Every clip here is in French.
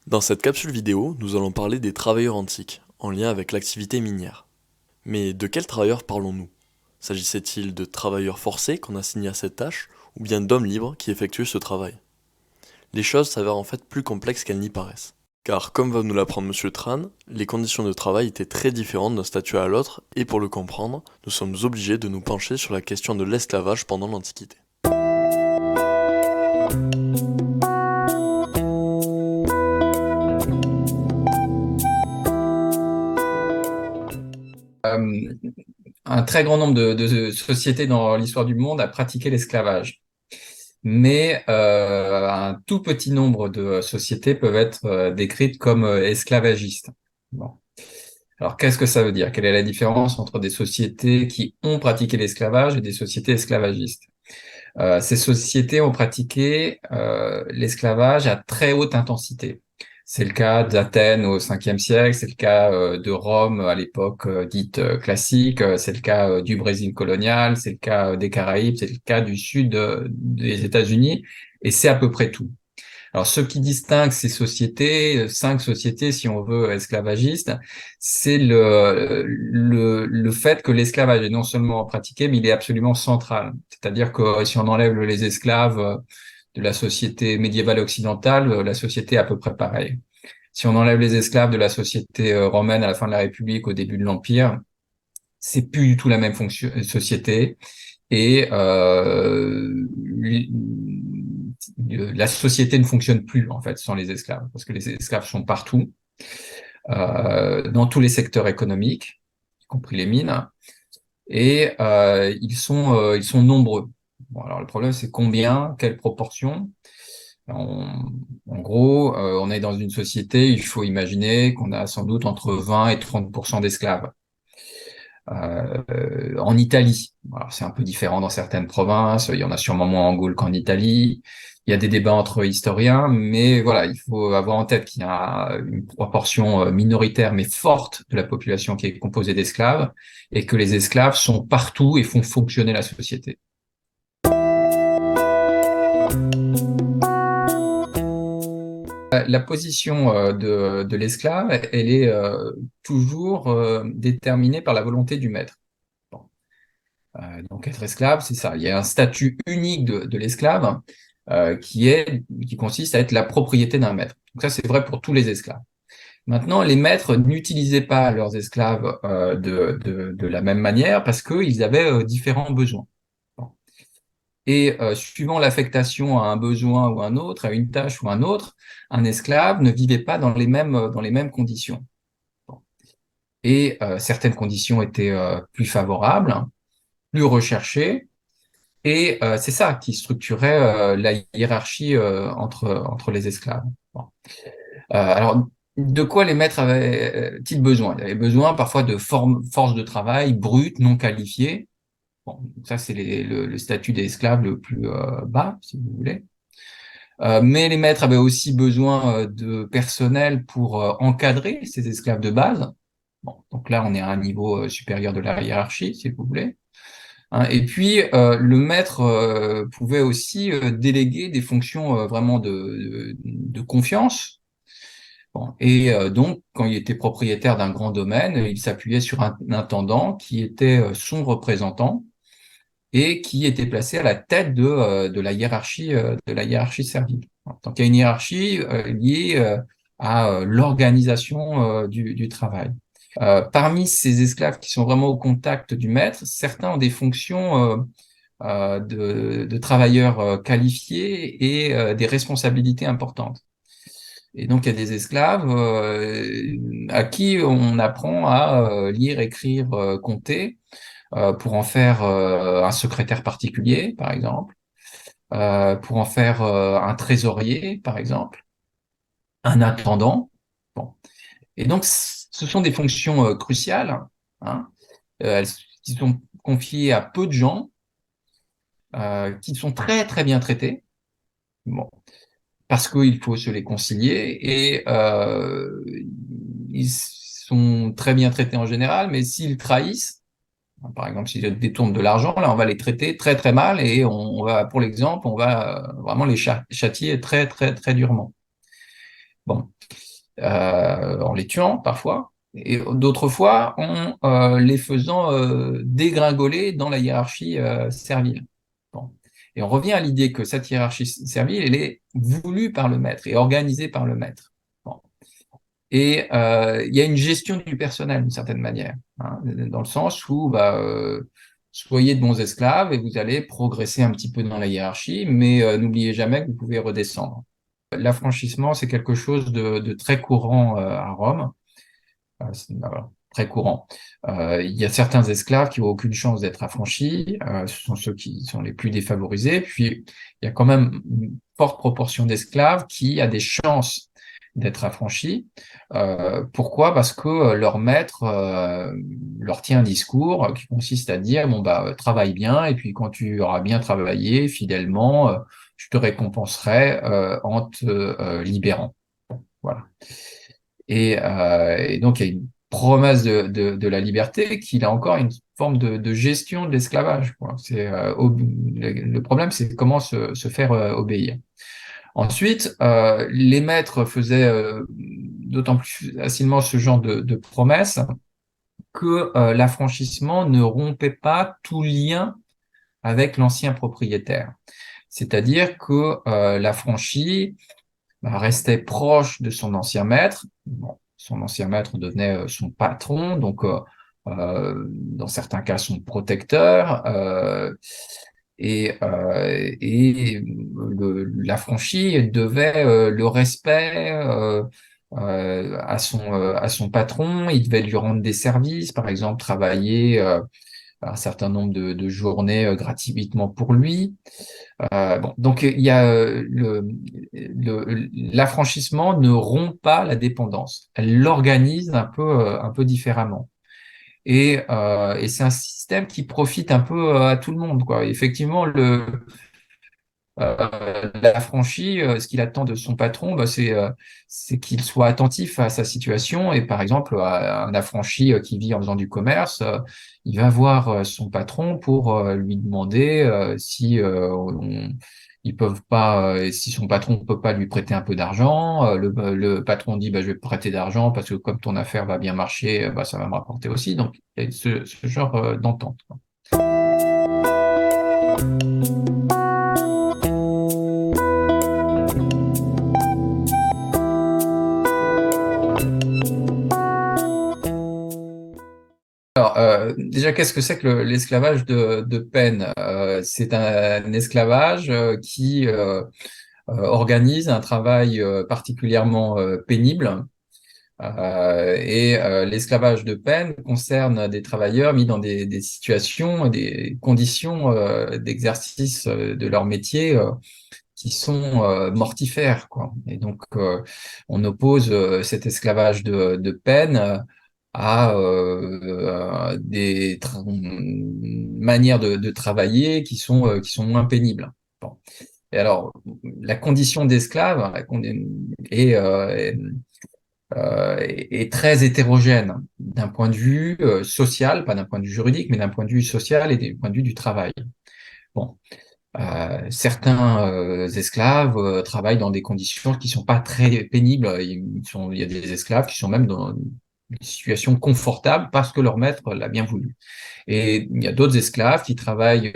Dans cette capsule vidéo, nous allons parler des travailleurs antiques, en lien avec l'activité minière. Mais de quels travailleurs parlons-nous? S'agissait-il de travailleurs forcés qu'on assignait à cette tâche, ou bien d'hommes libres qui effectuaient ce travail? Les choses s'avèrent en fait plus complexes qu'elles n'y paraissent. Car, comme va nous l'apprendre Monsieur Tran, les conditions de travail étaient très différentes d'un statut à l'autre, et pour le comprendre, nous sommes obligés de nous pencher sur la question de l'esclavage pendant l'Antiquité. Euh, un très grand nombre de sociétés dans l'histoire du monde a pratiqué l'esclavage. Mais un tout petit nombre de sociétés peuvent être décrites comme esclavagistes. Bon. Alors, qu'est-ce que ça veut dire? Quelle est la différence entre des sociétés qui ont pratiqué l'esclavage et des sociétés esclavagistes? Ces sociétés ont pratiqué l'esclavage à très haute intensité. C'est le cas d'Athènes au 5e siècle, c'est le cas de Rome à l'époque dite classique, c'est le cas du Brésil colonial, c'est le cas des Caraïbes, c'est le cas du sud des États-Unis, et c'est à peu près tout. Alors, ce qui distingue ces sociétés, 5 sociétés, si on veut, esclavagistes, c'est le fait que l'esclavage est non seulement pratiqué, mais il est absolument central. C'est-à-dire que si on enlève les esclaves de la société médiévale occidentale, la société est à peu près pareille. Si on enlève les esclaves de la société romaine à la fin de la République, au début de l'Empire, c'est plus du tout la même société. Et la société ne fonctionne plus en fait sans les esclaves, parce que les esclaves sont partout, dans tous les secteurs économiques, y compris les mines, et ils sont nombreux. Bon, alors le problème c'est combien, quelle proportion. En gros, on est dans une société, il faut imaginer qu'on a sans doute entre 20 et 30% d'esclaves. En Italie. Alors, c'est un peu différent dans certaines provinces, il y en a sûrement moins en Gaule qu'en Italie. Il y a des débats entre historiens, mais voilà, il faut avoir en tête qu'il y a une proportion minoritaire mais forte de la population qui est composée d'esclaves et que les esclaves sont partout et font fonctionner la société. La position de l'esclave, elle est toujours déterminée par la volonté du maître. Bon. Donc être esclave, c'est ça. Il y a un statut unique de l'esclave qui consiste à être la propriété d'un maître. Donc ça, c'est vrai pour tous les esclaves. Maintenant, les maîtres n'utilisaient pas leurs esclaves de la même manière parce qu'ils avaient différents besoins. Bon. Et suivant l'affectation à un besoin ou un autre, à une tâche ou un autre, un esclave ne vivait pas dans les mêmes conditions. Bon. Et certaines conditions étaient plus favorables, hein, plus recherchées. Et c'est ça qui structurait la hiérarchie entre les esclaves. Bon. Alors, de quoi les maîtres avaient-ils besoin? Ils avaient besoin parfois de force de travail brute, non qualifiée. Bon, ça, c'est le statut des esclaves le plus bas, si vous voulez. Mais les maîtres avaient aussi besoin de personnel pour encadrer ces esclaves de base. Bon, donc là, on est à un niveau supérieur de la hiérarchie, si vous voulez. Hein. Et puis, le maître pouvait aussi déléguer des fonctions vraiment de confiance. Bon. Et donc, quand il était propriétaire d'un grand domaine, il s'appuyait sur un intendant qui était son représentant et qui était placé à la tête de la hiérarchie servile. Donc, il y a une hiérarchie liée à l'organisation du travail. Parmi ces esclaves qui sont vraiment au contact du maître, certains ont des fonctions de travailleurs qualifiés et des responsabilités importantes. Et donc, il y a des esclaves à qui on apprend à lire, écrire, compter pour en faire un secrétaire particulier, par exemple, pour en faire un trésorier, par exemple, un attendant. Bon. Et donc, ce sont des fonctions cruciales, hein, qui sont confiées à peu de gens, qui sont très, très bien traités. Bon. Parce qu'il faut se les concilier et ils sont très bien traités en général, mais s'ils trahissent, par exemple s'ils détournent de l'argent, là on va les traiter très très mal et on va, pour l'exemple, on va vraiment les châtier très très très durement. Bon, en les tuant parfois, et d'autres fois en les faisant dégringoler dans la hiérarchie servile. Bon. Et on revient à l'idée que cette hiérarchie servile, elle est voulue par le maître et organisée par le maître. Bon. Et il y a une gestion du personnel d'une certaine manière, hein, dans le sens où soyez de bons esclaves et vous allez progresser un petit peu dans la hiérarchie, mais n'oubliez jamais que vous pouvez redescendre. L'affranchissement, c'est quelque chose de très courant à Rome. Voilà, très courant. Il y a certains esclaves qui n'ont aucune chance d'être affranchis, ce sont ceux qui sont les plus défavorisés. Puis, il y a quand même une forte proportion d'esclaves qui a des chances d'être affranchis. Pourquoi? Parce que leur maître leur tient un discours qui consiste à dire, bon, travaille bien, et puis quand tu auras bien travaillé fidèlement, je te récompenserai en te libérant. Voilà. Et donc, il y a une promesse de la liberté qui, là encore, une forme de gestion de l'esclavage, quoi. Le problème, c'est comment se faire obéir. Ensuite, les maîtres faisaient d'autant plus facilement ce genre de promesses que l'affranchissement ne rompait pas tout lien avec l'ancien propriétaire. C'est-à-dire que l'affranchi restait proche de son ancien maître. Bon, son ancien maître devenait son patron, donc dans certains cas son protecteur, et l'affranchi devait le respect à son patron. Il devait lui rendre des services, par exemple travailler un certain nombre de journées gratuitement pour lui. Bon, donc il y a l'affranchissement ne rompt pas la dépendance, elle l'organise un peu différemment. Et c'est un système qui profite un peu à tout le monde, quoi. Effectivement, l'affranchi, ce qu'il attend de son patron, c'est qu'il soit attentif à sa situation. Et par exemple, un affranchi qui vit en faisant du commerce, il va voir son patron pour lui demander si ils peuvent pas, si son patron ne peut pas lui prêter un peu d'argent. Le patron dit, je vais te prêter d'argent parce que comme ton affaire va bien marcher, ça va me rapporter aussi. Donc, il y a ce genre d'entente, quoi. Alors, déjà, qu'est-ce que c'est que l'esclavage de peine? C'est un esclavage qui organise un travail particulièrement pénible. L'esclavage de peine concerne des travailleurs mis dans des situations, des conditions d'exercice de leur métier qui sont mortifères, quoi. Et donc, on oppose cet esclavage de peine à manières de travailler qui sont moins pénibles. Bon. Et alors, la condition d'esclave est, euh, est très hétérogène d'un point de vue social, pas d'un point de vue juridique, mais d'un point de vue social et d'un point de vue du travail. Bon. Certains esclaves travaillent dans des conditions qui sont pas très pénibles. Il y a des esclaves qui sont même dans une situation confortable parce que leur maître l'a bien voulu. Et il y a d'autres esclaves qui travaillent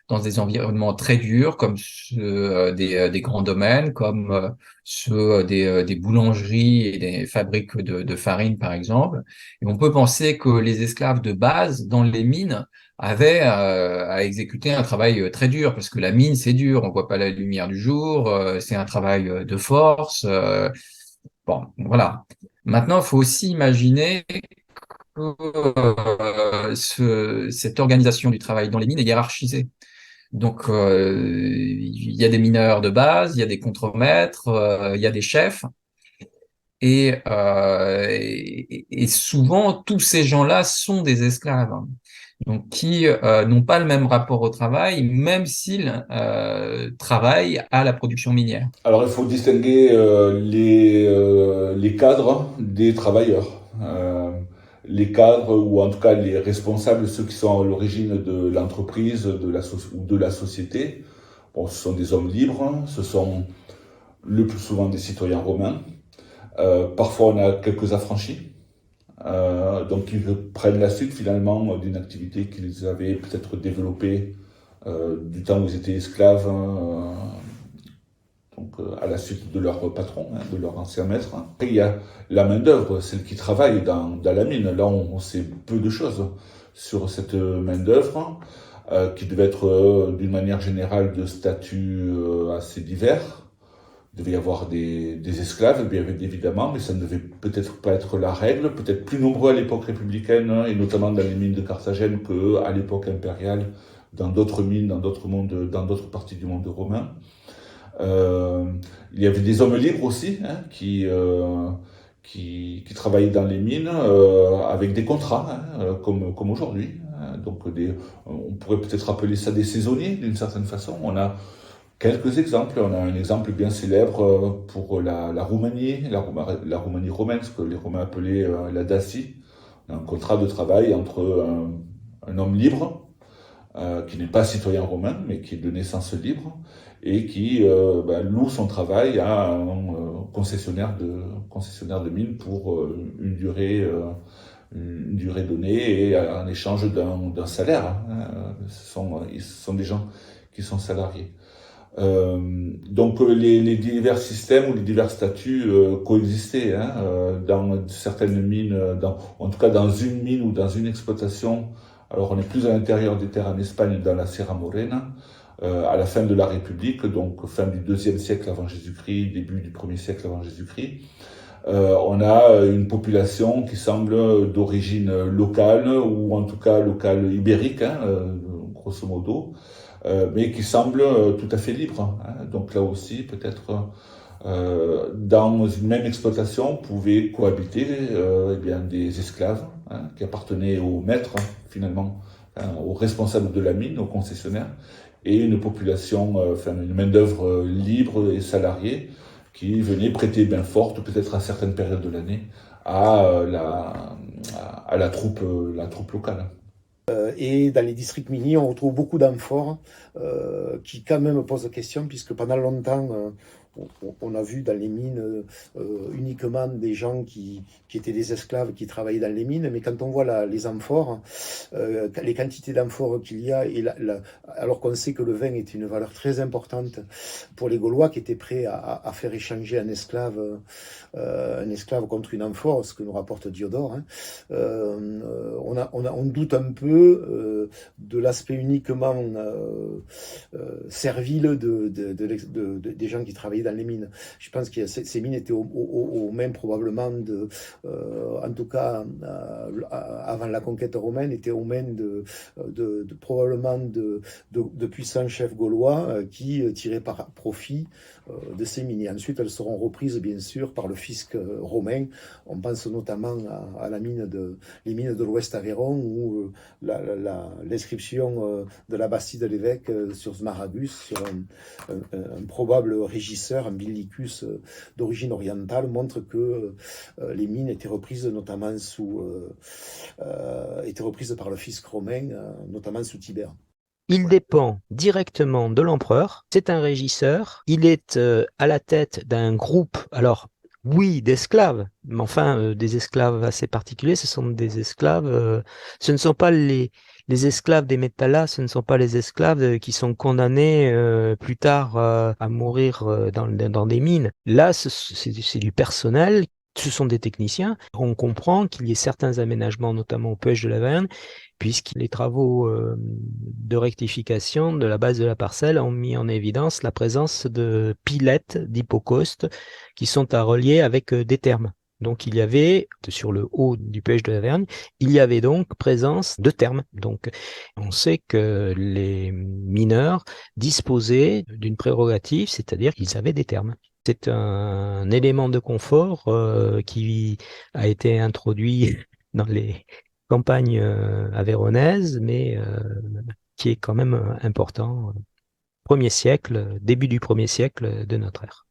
dans des environnements très durs, comme ceux des grands domaines, comme ceux des boulangeries et des fabriques de farine, par exemple. Et on peut penser que les esclaves de base, dans les mines, avaient à exécuter un travail très dur, parce que la mine, c'est dur, on voit pas la lumière du jour, c'est un travail de force. Bon, voilà. Maintenant, il faut aussi imaginer cette organisation du travail dans les mines est hiérarchisée. Donc, il y a des mineurs de base, il y a des contremaîtres, il y a des chefs. Et souvent, tous ces gens-là sont des esclaves, hein. Donc qui n'ont pas le même rapport au travail, même s'ils travaillent à la production minière. Alors, il faut distinguer les cadres des travailleurs. Les cadres, ou en tout cas les responsables, ceux qui sont à l'origine de l'entreprise ou de la société, bon, ce sont des hommes libres, ce sont le plus souvent des citoyens romains. Parfois, on a quelques affranchis, donc ils prennent la suite finalement d'une activité qu'ils avaient peut-être développée du temps où ils étaient esclaves, donc à la suite de leur patron, de leur ancien maître. Après, il y a la main-d'œuvre, celle qui travaille dans la mine. Là, on sait peu de choses sur cette main-d'œuvre, qui devait être d'une manière générale de statut assez divers. Il devait y avoir des esclaves, bien évidemment, mais ça ne devait peut-être pas être la règle, peut-être plus nombreux à l'époque républicaine, et notamment dans les mines de Carthagène, qu'à l'époque impériale, dans d'autres mines, dans d'autres parties du monde romain. Il y avait des hommes libres aussi, qui travaillaient dans les mines avec des contrats, comme aujourd'hui. Donc on pourrait peut-être appeler ça des saisonniers d'une certaine façon. On a quelques exemples. On a un exemple bien célèbre pour la Roumanie, la Roumanie romaine, ce que les Romains appelaient la Dacie. Un contrat de travail entre un homme libre, qui n'est pas citoyen romain, mais qui est de naissance libre, et qui loue son travail à un concessionnaire de mine pour une durée donnée et en échange d'un salaire. Ce sont des gens qui sont salariés. Donc les divers systèmes ou les divers statuts coexistaient dans certaines mines, en tout cas dans une mine ou dans une exploitation. Alors on est plus à l'intérieur des terres en Espagne, dans la Sierra Morena, à la fin de la République, donc fin du IIe siècle avant Jésus-Christ, début du 1er siècle avant Jésus-Christ. On a une population qui semble d'origine locale, ou en tout cas locale ibérique, grosso modo, mais qui semble tout à fait libre. Donc là aussi, peut-être dans une même exploitation pouvaient cohabiter des esclaves qui appartenaient au maître, finalement, aux responsables de la mine, aux concessionnaires, et une population, une main-d'œuvre libre et salariée qui venait prêter main forte, peut-être à certaines périodes de l'année, à la troupe locale. Et dans les districts miniers, on retrouve beaucoup d'amphores qui quand même posent question, puisque pendant longtemps, on a vu dans les mines uniquement des gens qui étaient des esclaves qui travaillaient dans les mines, mais quand on voit les amphores, les quantités d'amphores qu'il y a, alors qu'on sait que le vin était une valeur très importante pour les Gaulois qui étaient prêts à faire échanger un esclave contre une amphore, ce que nous rapporte Diodore, on doute un peu de l'aspect uniquement servile des gens qui travaillaient dans les mines. Je pense que ces mines étaient aux mains probablement en tout cas avant la conquête romaine, étaient aux mains probablement de puissants chefs gaulois qui tiraient profit de ces mines. Et ensuite, elles seront reprises bien sûr par le fisc romain. On pense notamment à les mines de l'Ouest Aveyron, où l'inscription de la Bastide de l'évêque sur Smaragus, sur un probable régisseur, un Billicus d'origine orientale, montre que les mines étaient reprises notamment par le fisc romain, notamment sous Tibère. Il dépend directement de l'empereur. C'est un régisseur. Il est à la tête d'un groupe, alors oui, d'esclaves, mais enfin des esclaves assez particuliers. Ce sont des esclaves. Ce ne sont pas les esclaves des Métallas, ce ne sont pas les esclaves qui sont condamnés plus tard à mourir dans des mines. Là, c'est du personnel. Ce sont des techniciens. On comprend qu'il y ait certains aménagements, notamment au Puech de l'Averne, puisque les travaux de rectification de la base de la parcelle ont mis en évidence la présence de pilettes d'hypocauste qui sont à relier avec des thermes. Donc il y avait, sur le haut du Puech de l'Avergne, il y avait donc présence de thermes. Donc on sait que les mineurs disposaient d'une prérogative, c'est-à-dire qu'ils avaient des thermes. C'est un élément de confort qui a été introduit dans les campagnes avéronaises, mais qui est quand même important. Début du 1er siècle de notre ère.